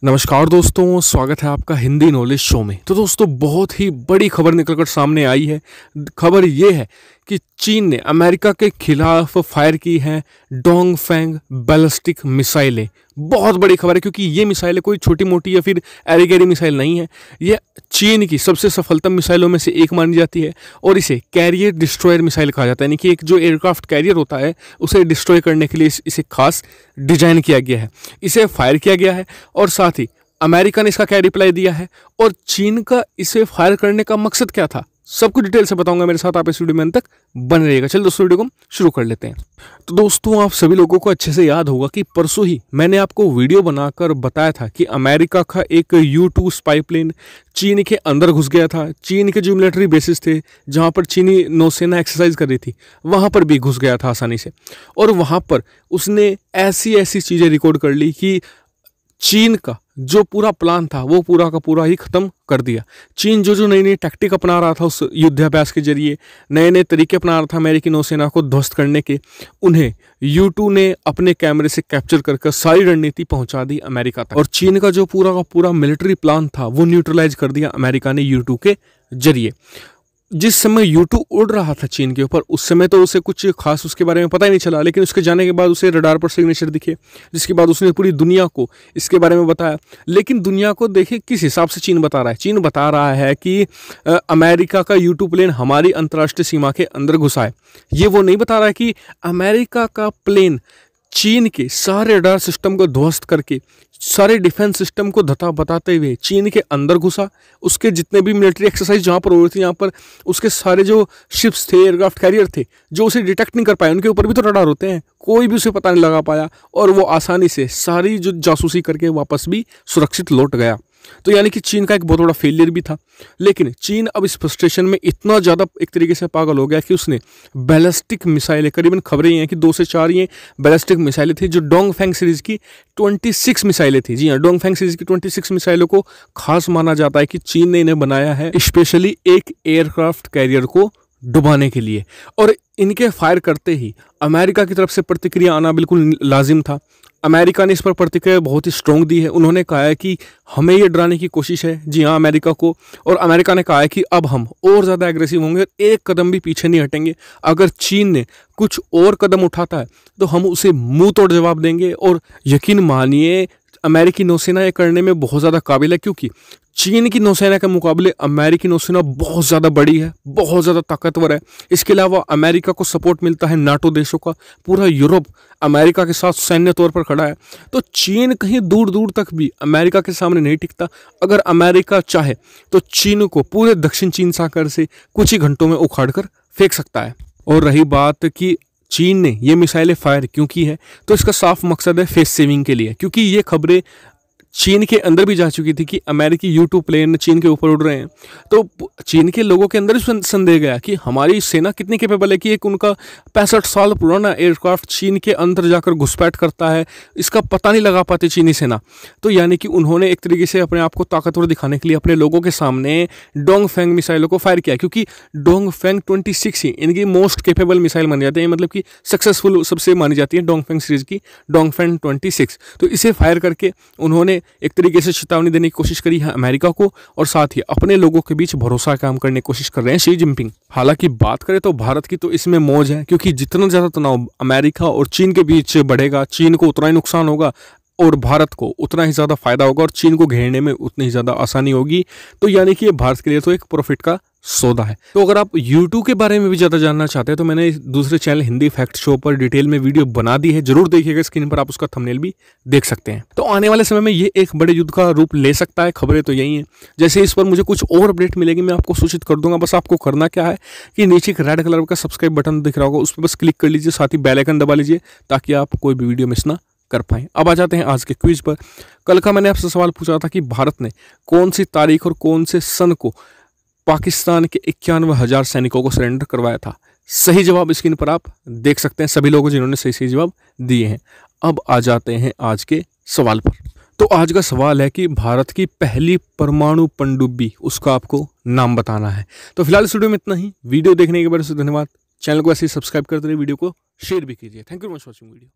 नमस्कार दोस्तों, स्वागत है आपका हिंदी नॉलेज शो में। तो दोस्तों, बहुत ही बड़ी खबर निकलकर सामने आई है। खबर ये है कि चीन ने अमेरिका के खिलाफ फायर की हैं डोंगफेंग बैलिस्टिक मिसाइलें। बहुत बड़ी खबर है क्योंकि ये मिसाइलें कोई छोटी मोटी या फिर एरी गैरी मिसाइल नहीं है। ये चीन की सबसे सफलतम मिसाइलों में से एक मानी जाती है और इसे कैरियर डिस्ट्रॉयर मिसाइल कहा जाता है। यानी कि एक जो एयरक्राफ्ट कैरियर होता है उसे डिस्ट्रॉय करने के लिए इसे खास डिजाइन किया गया है। इसे फायर किया गया है और साथ ही अमेरिका ने इसका क्या रिप्लाई दिया है और चीन का इसे फायर करने का मकसद क्या था, सब कुछ डिटेल से बताऊंगा। मेरे साथ आप इस वीडियो में अंत तक बन रहिएगा। चलिए दोस्तों, वीडियो को शुरू कर लेते हैं। तो दोस्तों, आप सभी लोगों को अच्छे से याद होगा कि परसों ही मैंने आपको वीडियो बनाकर बताया था कि अमेरिका का एक U-2 स्पाई प्लेन चीन के अंदर घुस गया था। चीन के जो मिलिट्री बेसिस थे जहां पर चीनी नौसेना एक्सरसाइज कर रही थी वहां पर भी घुस गया था आसानी से, और वहां पर उसने ऐसी ऐसी चीजें रिकॉर्ड कर ली कि चीन का जो पूरा प्लान था वो पूरा का पूरा ही खत्म कर दिया। चीन जो जो नई नई टैक्टिक अपना रहा था उस युद्धाभ्यास के जरिए, नए नए तरीके अपना रहा था अमेरिकी नौसेना को ध्वस्त करने के, उन्हें U-2 ने अपने कैमरे से कैप्चर करके सारी रणनीति पहुंचा दी अमेरिका तक। और चीन का जो पूरा का पूरा मिलिट्री प्लान था वो न्यूट्रलाइज कर दिया अमेरिका ने U-2 के जरिए। जिस समय U-2 उड़ रहा था चीन के ऊपर, उस समय तो उसे कुछ खास उसके बारे में पता ही नहीं चला, लेकिन उसके जाने के बाद उसे रडार पर सिग्नेचर दिखे, जिसके बाद उसने पूरी दुनिया को इसके बारे में बताया। लेकिन दुनिया को देखे किस हिसाब से चीन बता रहा है। चीन बता रहा है कि अमेरिका का U-2 प्लेन हमारी अंतर्राष्ट्रीय सीमा के अंदर घुसा है। ये वो नहीं बता रहा है कि अमेरिका का प्लेन चीन के सारे रडार सिस्टम को ध्वस्त करके सारे डिफेंस सिस्टम को धता बताते हुए चीन के अंदर घुसा। उसके जितने भी मिलिट्री एक्सरसाइज जहाँ पर हो रही थी, यहाँ पर उसके सारे जो शिप्स थे, एयरक्राफ्ट कैरियर थे, जो उसे डिटेक्ट नहीं कर पाए, उनके ऊपर भी तो रडार होते हैं, कोई भी उसे पता नहीं लगा पाया और वो आसानी से सारी जो जासूसी करके वापस भी सुरक्षित लौट गया। तो यानी कि चीन का एक बहुत बड़ा फेलियर भी था। लेकिन चीन अब इस फ्रस्ट्रेशन में इतना ज़्यादा एक तरीके से पागल हो गया कि उसने बैलिस्टिक मिसाइलें, करीबन खबरें ये हैं कि 2 से 4 ये बैलिस्टिक मिसाइलें थी जो डोंगफेंग सीरीज की 26 मिसाइलें थी। जी हाँ, डोंगफेंग सीरीज की 26 मिसाइलों को खास माना जाता है कि चीन ने इन्हें बनाया है स्पेशली एक एयरक्राफ्ट कैरियर को डुबाने के लिए। और इनके फायर करते ही अमेरिका की तरफ से प्रतिक्रिया आना बिल्कुल लाजिम था। अमेरिका ने इस पर प्रतिक्रिया बहुत ही स्ट्रॉन्ग दी है। उन्होंने कहा है कि हमें ये डराने की कोशिश है, जी हाँ, अमेरिका को, और अमेरिका ने कहा है कि अब हम और ज़्यादा एग्रेसिव होंगे, एक कदम भी पीछे नहीं हटेंगे। अगर चीन ने कुछ और कदम उठाता है तो हम उसे मुंह तोड़ जवाब देंगे। और यकीन मानिए, अमेरिकी नौसेना ये करने में बहुत ज़्यादा काबिल है, क्योंकि चीन की नौसेना के मुकाबले अमेरिकी नौसेना बहुत ज़्यादा बड़ी है, बहुत ज़्यादा ताकतवर है। इसके अलावा अमेरिका को सपोर्ट मिलता है नाटो देशों का। पूरा यूरोप अमेरिका के साथ सैन्य तौर पर खड़ा है। तो चीन कहीं दूर दूर तक भी अमेरिका के सामने नहीं टिकता। अगर अमेरिका चाहे तो चीन को पूरे दक्षिण चीन सागर से कुछ ही घंटों में उखाड़ कर फेंक सकता है। और रही बात कि चीन ने ये मिसाइलें फायर क्यों की है, तो इसका साफ मकसद है फेस सेविंग के लिए। क्योंकि ये खबरें चीन के अंदर भी जा चुकी थी कि अमेरिकी U-2 प्लेन चीन के ऊपर उड़ रहे हैं, तो चीन के लोगों के अंदर भी संदेह गया कि हमारी सेना कितनी कैपेबल है कि एक उनका 65 साल पुराना एयरक्राफ्ट चीन के अंदर जाकर घुसपैठ करता है, इसका पता नहीं लगा पाती चीनी सेना। तो यानी कि उन्होंने एक तरीके से अपने आप को ताकतवर दिखाने के लिए अपने लोगों के सामने डोंगफेंग मिसाइलों को फायर किया, क्योंकि डोंगफेंग 26 ही इनकी मोस्ट कैपेबल मिसाइल मानी जाती है, मतलब कि सक्सेसफुल सबसे मानी जाती है डोंगफेंग सीरीज की डोंगफेंग 26। तो इसे फायर करके उन्होंने एक तरीके से चेतावनी देने की कोशिश करी है अमेरिका को, और साथ ही अपने लोगों के बीच भरोसा काम करने की कोशिश कर रहे हैं शी जिनपिंग। हालांकि बात करें तो भारत की तो इसमें मौज है, क्योंकि जितना ज्यादा तनाव अमेरिका और चीन के बीच बढ़ेगा, चीन को उतना ही नुकसान होगा और भारत को उतना ही ज्यादा फायदा होगा, और चीन को घेरने में उतनी ही ज्यादा आसानी होगी। तो यानी कि ये भारत के लिए तो एक प्रॉफिट का सौदा है। तो अगर आप U-2 के बारे में भी ज़्यादा जानना चाहते हैं तो मैंने दूसरे चैनल हिंदी फैक्ट शो पर डिटेल में वीडियो बना दी है, जरूर देखिएगा। स्क्रीन पर आप उसका थंबनेल भी देख सकते हैं। तो आने वाले समय में ये एक बड़े युद्ध का रूप ले सकता है, खबरें तो यही हैं। जैसे इस पर मुझे कुछ और अपडेट मिलेगी मैं आपको सूचित कर दूंगा। बस आपको करना क्या है कि नीचे एक रेड कलर का सब्सक्राइब बटन दिख रहा होगा, उस पर बस क्लिक कर लीजिए, साथ ही बेल आइकन दबा लीजिए ताकि आप कोई भी वीडियो मिस ना कर पाएं। अब आ जाते हैं आज के क्विज पर। कल का मैंने आपसे सवाल पूछा था कि भारत ने कौन सी तारीख और कौन से सन को पाकिस्तान के 91,000 सैनिकों को सरेंडर करवाया था। सही जवाब स्क्रीन पर आप देख सकते हैं, सभी लोगों जिन्होंने सही सही जवाब दिए हैं। अब आ जाते हैं आज के सवाल पर। तो आज का सवाल है कि भारत की पहली परमाणु पनडुब्बी, उसका आपको नाम बताना है। तो फिलहाल इस वीडियो में इतना ही। वीडियो देखने के बाद धन्यवाद। चैनल को ऐसे ही सब्सक्राइब करते रहिए, वीडियो को शेयर भी कीजिए। Thank you very much for watching video.